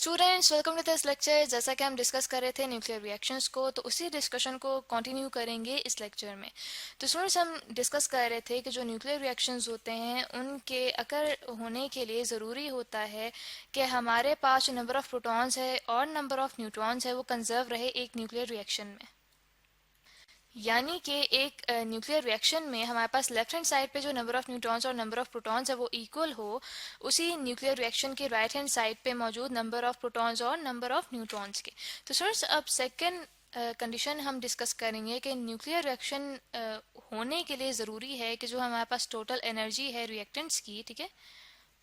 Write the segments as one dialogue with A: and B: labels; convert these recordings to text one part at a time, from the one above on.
A: Students welcome to this lecture. जैसा कि हम डिस्कस कर रहे थे न्यूक्लियर रिएक्शंस को, तो उसी डिस्कशन को कंटिन्यू करेंगे इस लेक्चर में। तो स्टूडेंट्स हम डिस्कस कर रहे थे कि जो न्यूक्लियर रिएक्शंस होते हैं उनके अकर होने के लिए ज़रूरी होता है कि हमारे पास जो नंबर ऑफ़ प्रोटॉन्स है और नंबर ऑफ़ न्यूट्रॉन्स है वो कंजर्व रहे एक न्यूक्लियर रिएक्शन में। यानी कि एक न्यूक्लियर रिएक्शन में हमारे पास लेफ्ट हैंड साइड पे जो नंबर ऑफ न्यूट्रॉन्स और नंबर ऑफ प्रोटॉन्स है वो इक्वल हो, उसी न्यूक्लियर रिएक्शन के राइट हैंड साइड पे मौजूद नंबर ऑफ प्रोटॉन्स और नंबर ऑफ न्यूट्रॉन्स के। तो स्टूडेंट्स अब सेकंड कंडीशन हम डिस्कस करेंगे कि न्यूक्लियर रिएक्शन होने के लिए ज़रूरी है कि जो हमारे पास टोटल एनर्जी है रिएक्टेंट्स की, ठीक है,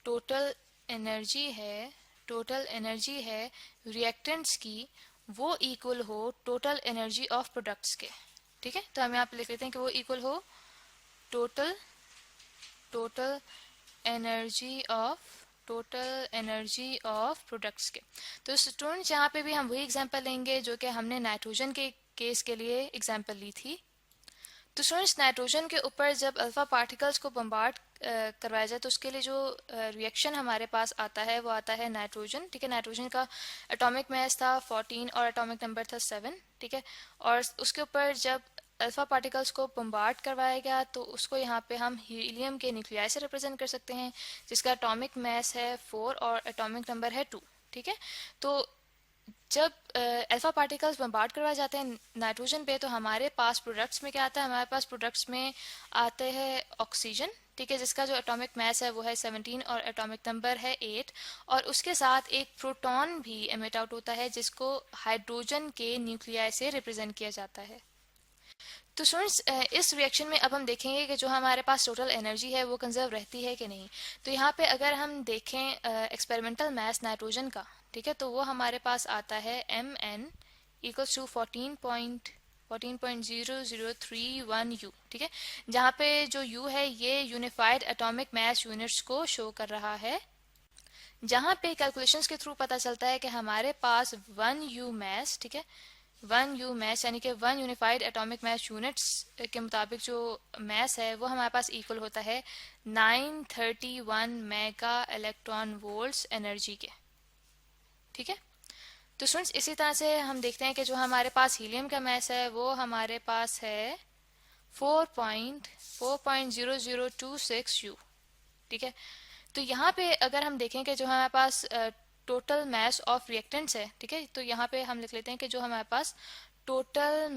A: टोटल एनर्जी है टोटल एनर्जी है रिएक्टेंट्स की, वो इक्वल हो टोटल एनर्जी ऑफ प्रोडक्ट्स के। ठीक है, तो हम यहाँ पे लिख लेते हैं कि वो इक्वल हो total total energy of products के। तो स्टूडेंट्स यहाँ पे भी हम वही एग्जांपल लेंगे जो कि हमने नाइट्रोजन के केस के लिए एग्जांपल ली थी। तो स्टूडेंट्स नाइट्रोजन के ऊपर जब अल्फा पार्टिकल्स को बम्बार्ड करवाया जाए तो उसके लिए जो रिएक्शन हमारे पास आता है वो आता है नाइट्रोजन। ठीक है, नाइट्रोजन का एटॉमिक मास था 14 और एटॉमिक नंबर था 7। ठीक है, और उसके ऊपर जब अल्फा पार्टिकल्स को बम्बार्ड करवाया गया तो उसको यहाँ पे हम हीलियम के न्यूक्लियाई से रिप्रेजेंट कर सकते हैं, जिसका एटॉमिक मास है 4 और एटॉमिक नंबर है 2। ठीक है, तो जब अल्फा पार्टिकल्स बम्बार्ड करवाए जाते हैं नाइट्रोजन पे तो हमारे पास प्रोडक्ट्स में क्या आता है, हमारे पास प्रोडक्ट्स में आते हैं ऑक्सीजन। ठीक है, जिसका जो एटॉमिक मास है वो है 17 और एटॉमिक नंबर है 8, और उसके साथ एक प्रोटॉन भी एमिट आउट होता है जिसको हाइड्रोजन के न्यूक्लियाई से रिप्रेजेंट किया जाता है। तो स्टूडेंट्स इस रिएक्शन में अब हम देखेंगे कि जो हमारे पास टोटल एनर्जी है वो कंजर्व रहती है कि नहीं। तो यहाँ पे अगर हम देखें एक्सपेरिमेंटल मास नाइट्रोजन का, ठीक है, तो वो हमारे पास आता है mn इक्वल्स टू 14.0031 u। ठीक है, जहाँ पे जो u है ये यूनिफाइड एटॉमिक मास यूनिट्स को शो कर रहा है, जहाँ पे कैलकुलेशंस के थ्रू पता चलता है कि हमारे पास 1 u मास, ठीक है, 1 u मास यानी कि 1 यूनिफाइड एटॉमिक मास यूनिट्स के मुताबिक जो मास है वो हमारे पास इक्वल होता है 931 मेगा इलेक्ट्रॉन वोल्ट्स एनर्जी के। ठीक है, तो स्टूडेंट्स इसी तरह से हम देखते हैं कि जो हमारे पास हीलियम का मास है वो हमारे पास है 4.0026 u। ठीक है, तो यहाँ पे अगर हम देखें कि जो हमारे पास टोटल मास ऑफ रिएक्टेंट्स है, ठीक है, तो यहाँ पे हम लिख लेते हैं कि जो हमारे पास टोटल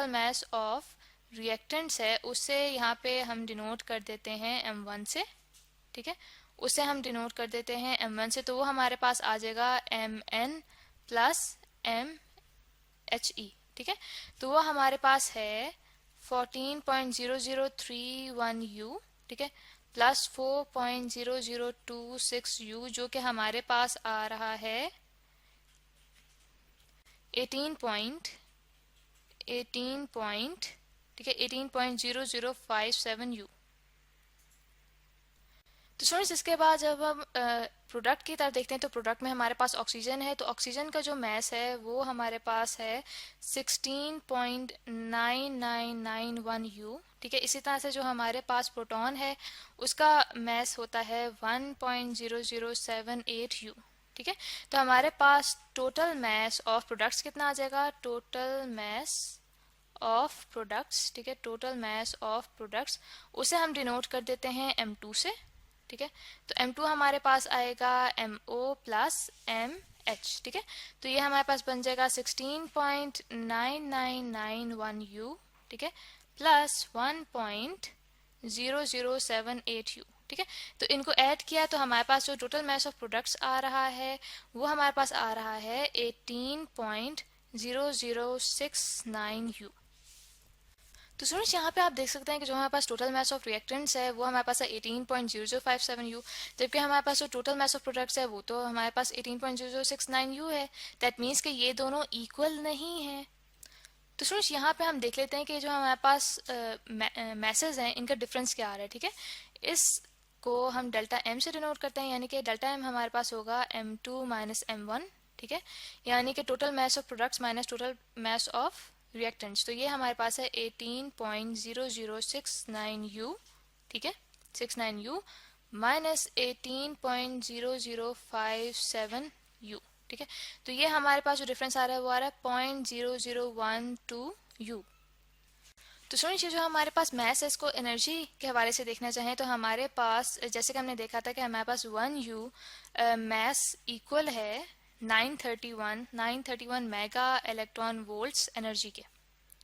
A: मास ऑफ रिएक्टेंट्स है उससे यहाँ पे हम डिनोट कर देते हैं m1 से। ठीक है, उसे हम डिनोट कर देते हैं m1 से, तो वो हमारे पास आ जाएगा mn प्लस mhe। ठीक है, तो वो हमारे पास है 14.0031 u, ठीक है, प्लस 4.0026 u, जो कि हमारे पास आ रहा है 18.0057 u। तो स्टूडेंट्स इसके बाद जब हम प्रोडक्ट की तरफ देखते हैं तो प्रोडक्ट में हमारे पास ऑक्सीजन है, तो ऑक्सीजन का जो मास है वो हमारे पास है 16.9991 u। ठीक है, इसी तरह से जो हमारे पास प्रोटॉन है उसका मास होता है 1.0078 u। ठीक है, तो हमारे पास टोटल मास ऑफ प्रोडक्ट्स कितना आ जाएगा, टोटल मास ऑफ प्रोडक्ट्स, ठीक है, टोटल मास ऑफ प्रोडक्ट्स उसे हम डिनोट कर देते हैं m2 से। ठीक है, तो m2 हमारे पास आएगा MO प्लस MH। ठीक है, तो ये हमारे पास बन जाएगा 16.9991 u, ठीक है, प्लस 1.0078 u। ठीक है, तो इनको ऐड किया तो हमारे पास जो टोटल मास ऑफ प्रोडक्ट्स आ रहा है वो हमारे पास आ रहा है 18.0069 u। तो स्टूडेंट्स यहाँ पे आप देख सकते हैं कि जो हमारे पास टोटल मास ऑफ रिएक्टेंट्स है वो हमारे पास है 18.0057 u, जबकि हमारे पास जो टोटल मास ऑफ प्रोडक्ट्स है वो तो हमारे पास 18.0069 u है। दैट मीन्स कि ये दोनों इक्वल नहीं है। तो स्टूडेंट्स यहाँ पे हम देख लेते हैं कि जो हमारे पास मैसेज हैं इनका डिफरेंस क्या आ रहा है। ठीक है, इसको हम डेल्टा m से डिनोट करते हैं, यानी कि डेल्टा m हमारे पास होगा m2 माइनस m1। ठीक है, यानी कि total mass of products minus total mass of reactants, तो ये हमारे पास है 18.0069 u। ठीक है, 69 u माइनस 18.0057 यू, ठीक है। तो ये हमारे पास जो डिफरेंस आ रहा है वो आ रहा है 0.0012 यू। तो स्टूडेंट्स ये जो हमारे पास मैस है, इसको एनर्जी के हवाले से देखना चाहें तो हमारे पास जैसे कि हमने देखा था कि हमारे पास 1 यू मैस इक्वल है 931 मेगा इलेक्ट्रॉन वोल्ट्स एनर्जी के,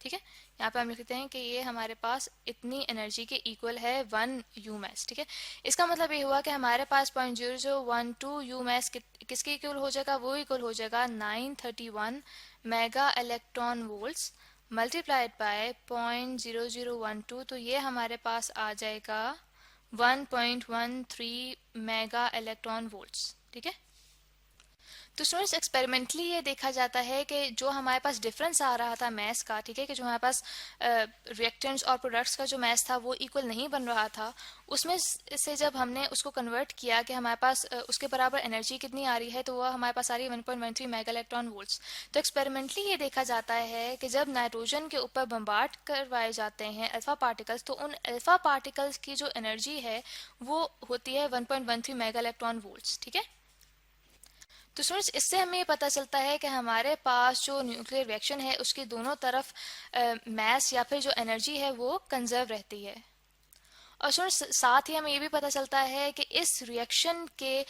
A: ठीक है। यहाँ पे हम लिखते हैं कि ये हमारे पास इतनी एनर्जी के इक्वल है 1 यू मैस, ठीक है। इसका मतलब ये हुआ कि हमारे पास 0.0012 यू मैस किसके इक्वल हो जाएगा, वो इक्वल हो जाएगा 931 mega electron volts multiplied by 0.0012, तो ये हमारे पास आ जाएगा 1.13 मेगा इलेक्ट्रॉन वोल्ट्स, ठीक है। तो स्टूडेंट्स एक्सपेरिमेंटली ये देखा जाता है कि जो हमारे पास डिफरेंस आ रहा था मैस का, ठीक है, कि जो हमारे पास रिएक्टेंट्स और प्रोडक्ट्स का जो मैस था वो इक्वल नहीं बन रहा था, उसमें से जब हमने उसको कन्वर्ट किया कि हमारे पास उसके बराबर एनर्जी कितनी आ रही है, तो वह हमारे पास आ रही है 1.13 मेगा इलेक्ट्रॉन वोल्ट्स। तो एक्सपेरिमेंटली ये देखा जाता है कि जब नाइट्रोजन के ऊपर बम्बार्ड करवाए जाते हैं अल्फा पार्टिकल्स, तो उन अल्फा पार्टिकल्स की जो एनर्जी है वो होती है 1.13 मेगा इलेक्ट्रॉन वोल्ट्स, ठीक है। तो स्टूडेंट्स इससे हमें ये पता चलता है कि हमारे पास जो न्यूक्लियर रिएक्शन है उसकी दोनों तरफ मैस या फिर जो एनर्जी है वो कंजर्व रहती है। और स्टूडेंट्स साथ ही हमें ये भी पता चलता है कि इस रिएक्शन के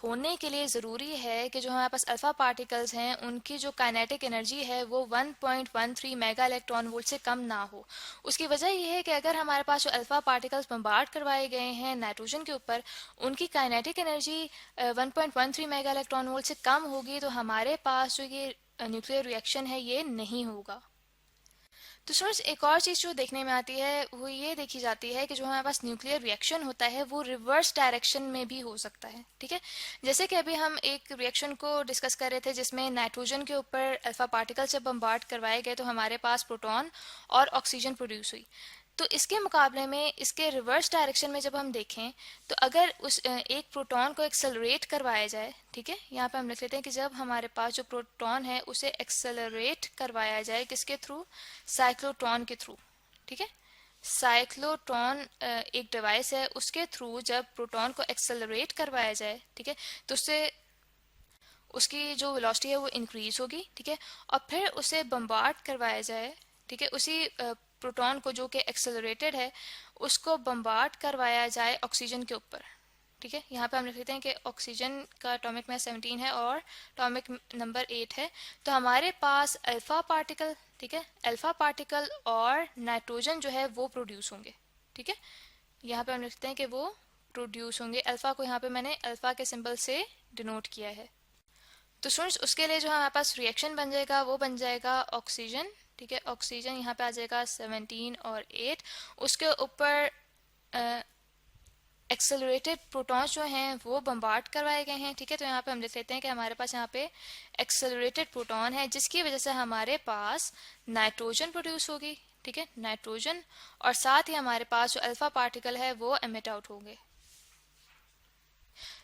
A: होने के लिए ज़रूरी है कि जो हमारे पास अल्फा पार्टिकल्स हैं उनकी जो काइनेटिक एनर्जी है वो 1.13 मेगा इलेक्ट्रॉन वोल्ट से कम ना हो। उसकी वजह ये है कि अगर हमारे पास जो अल्फा पार्टिकल्स बम्बार्ड करवाए गए हैं नाइट्रोजन के ऊपर, उनकी kinetic energy 1.13 mega electron volt से कम होगी, तो हमारे पास जो ये न्यूक्लियर रिएक्शन है ये नहीं होगा। तो स्टूडेंट्स एक और चीज़ जो देखने में आती है वो ये देखी जाती है कि जो हमारे पास न्यूक्लियर रिएक्शन होता है वो रिवर्स डायरेक्शन में भी हो सकता है, ठीक है। जैसे कि अभी हम एक रिएक्शन को डिस्कस कर रहे थे जिसमें नाइट्रोजन के ऊपर अल्फा पार्टिकल से बम्बार्ड करवाए गए, तो हमारे पास प्रोटॉन और ऑक्सीजन प्रोड्यूस हुई। तो इसके मुकाबले में इसके रिवर्स डायरेक्शन में जब हम देखें तो अगर उस एक प्रोटॉन को एक्सेलरेट करवाया जाए, ठीक है, यहाँ पे हम लिख लेते हैं कि जब हमारे पास जो प्रोटॉन है उसे एक्सेलरेट करवाया जाए किसके थ्रू, साइक्लोट्रॉन के थ्रू, ठीक है। साइक्लोट्रॉन एक डिवाइस है, उसके थ्रू जब प्रोटॉन को एक्सेलरेट करवाया जाए, ठीक है, तो उससे उसकी जो वेलोसिटी है वो इंक्रीज होगी, ठीक है। और फिर उसे बम्बार्ड करवाया जाए, ठीक है, उसी प्रोटॉन को जो कि एक्सेलरेटेड है उसको बम्बार्ड करवाया जाए ऑक्सीजन के ऊपर, ठीक है। यहाँ पे हम लिख लेते हैं कि ऑक्सीजन का एटॉमिक मास 17 है और एटॉमिक नंबर 8 है, तो हमारे पास अल्फा पार्टिकल, ठीक है, अल्फा पार्टिकल और नाइट्रोजन जो है वो प्रोड्यूस होंगे, ठीक है। यहाँ पे हम लिखते हैं कि वो प्रोड्यूस होंगे, अल्फा को यहाँ पे मैंने अल्फा के सिंबल से डिनोट किया है। तो स्टूडेंट्स उसके लिए जो हमारे पास रिएक्शन बन जाएगा वो बन जाएगा ऑक्सीजन, ठीक है। ऑक्सीजन यहाँ पे आ जाएगा 17 और 8, उसके ऊपर एक्सेलरेटेड प्रोटॉन्स जो हैं वो बम्बार्ड करवाए गए हैं, ठीक है। तो यहाँ पे हम लिख लेते हैं कि हमारे पास यहाँ पे एक्सेलरेटेड प्रोटॉन है जिसकी वजह से हमारे पास नाइट्रोजन प्रोड्यूस होगी, ठीक है, नाइट्रोजन, और साथ ही हमारे पास जो अल्फा पार्टिकल है वो एमिट आउट होंगे।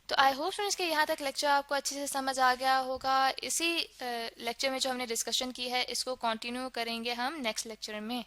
A: तो आई होप फ्रेंड्स कि यहाँ तक लेक्चर आपको अच्छे से समझ आ गया होगा। इसी लेक्चर में जो हमने डिस्कशन की है इसको कंटिन्यू करेंगे हम नेक्स्ट लेक्चर में।